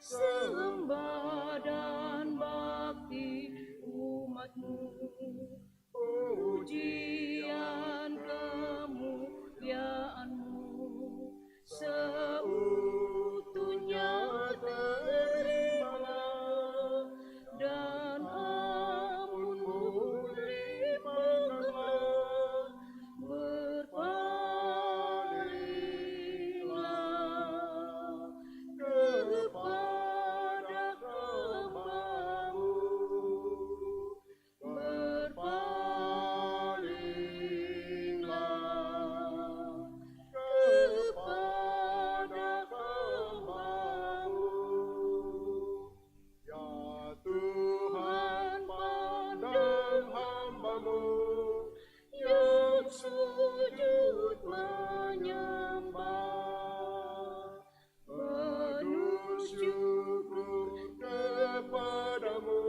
sembah dan bakti umatmu, pujian kemuliaanmu seutuhnya terimalah, dan amunmu limpahkanlah, berpalinglah kepada hamba-Mu, berpalinglah kepada hamba-Mu. Ya Tuhan, pandang hamba-Mu yang sujud menyembah, penuh syukur kepadamu,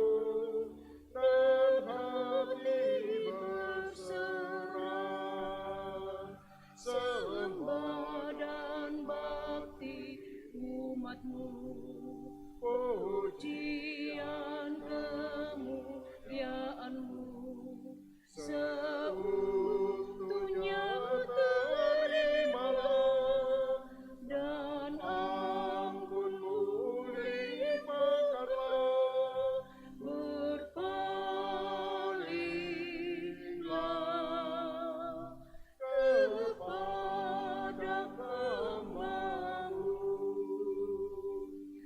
dan hati berserah, sembah dan bakti umatmu, pujian kemuliaanmu seutuhnya terimalah, dan amunmu limpahkanlah, berpalinglah kepada hamba-Mu,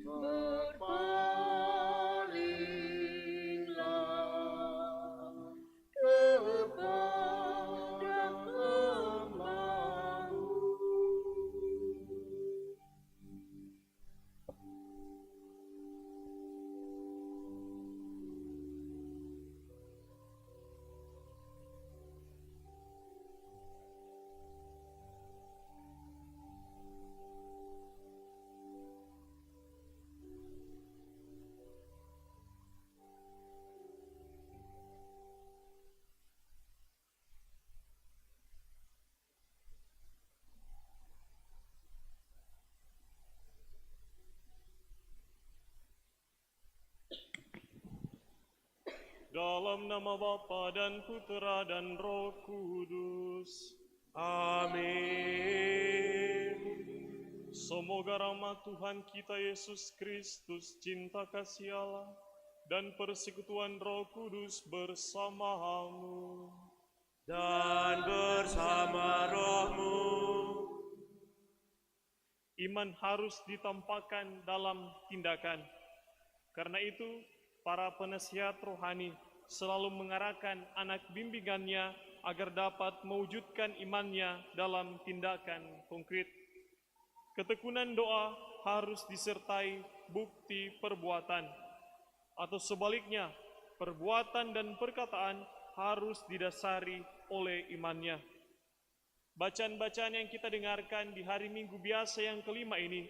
berpalinglah kepada hamba-Mu. Dalam nama Bapa dan Putera dan Roh Kudus. Amin. Semoga rahmat Tuhan kita Yesus Kristus, cinta kasih Allah, dan persekutuan Roh Kudus bersamamu. Dan bersama rohmu. Iman harus ditampakkan dalam tindakan. Karena itu, para penasihat rohani selalu mengarahkan anak bimbingannya agar dapat mewujudkan imannya dalam tindakan konkret. Ketekunan doa harus disertai bukti perbuatan, atau sebaliknya, perbuatan dan perkataan harus didasari oleh imannya. Bacaan-bacaan yang kita dengarkan di hari Minggu biasa yang kelima ini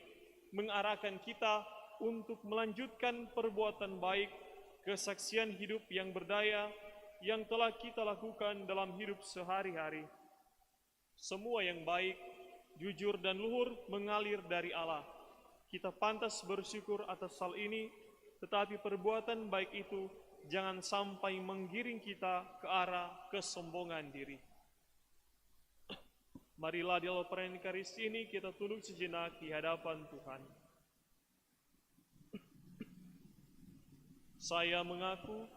mengarahkan kita untuk melanjutkan perbuatan baik, kesaksian hidup yang berdaya yang telah kita lakukan dalam hidup sehari-hari. Semua yang baik, jujur dan luhur mengalir dari Allah. Kita pantas bersyukur atas hal ini, tetapi perbuatan baik itu jangan sampai menggiring kita ke arah kesombongan diri. Marilah di dalam perayaan Ekaristi ini kita tunduk sejenak di hadapan Tuhan. Saya mengaku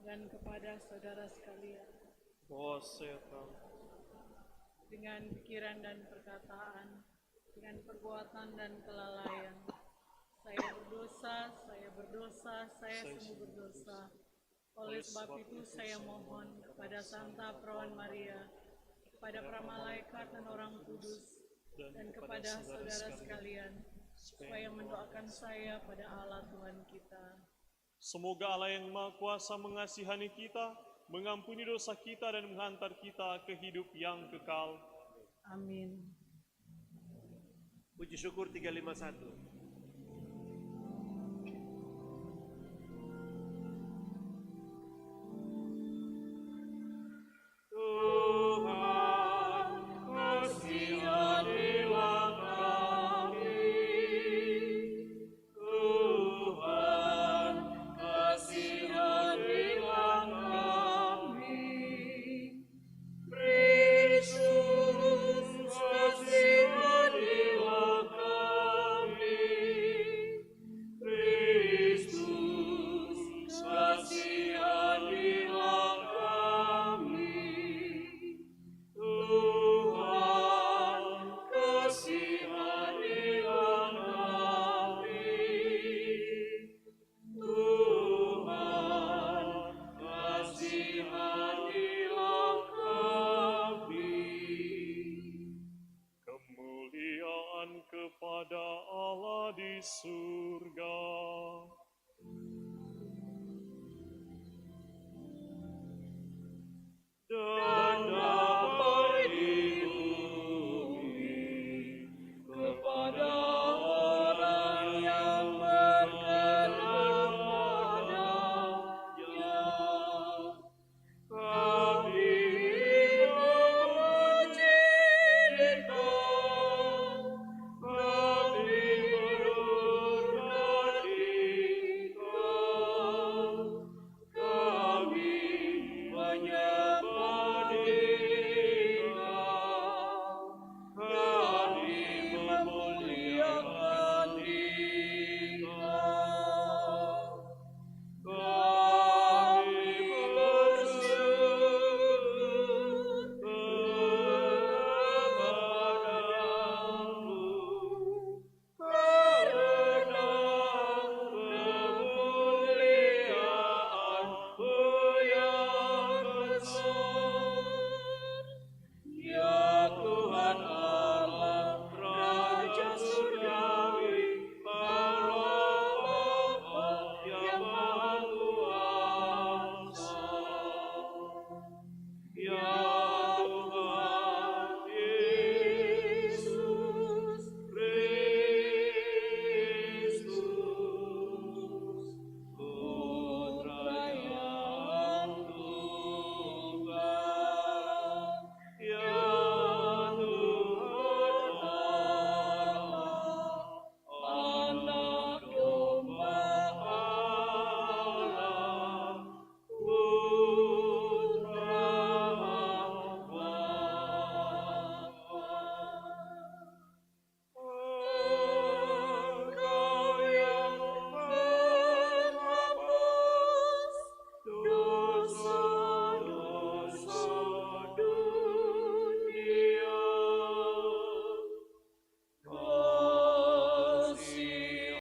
Dan kepada saudara sekalian, bahwa saya tahu dengan pikiran dan perkataan, dengan perbuatan dan kelalaian, saya berdosa, saya sungguh berdosa. Oleh sebab itu saya mohon kepada Santa Perawan Maria, kepada para malaikat dan orang kudus, dan kepada saudara sekalian, supaya mendoakan saya pada Allah Tuhan kita. semoga Allah yang Maha Kuasa mengasihani kita, mengampuni dosa kita dan menghantar kita ke hidup yang kekal. Amin. Puji syukur 351. Tuhan, kasihanilah kami. kasihanilah kami. Tuhan, kasihanilah kami. Kemuliaan kepada Allah di surga.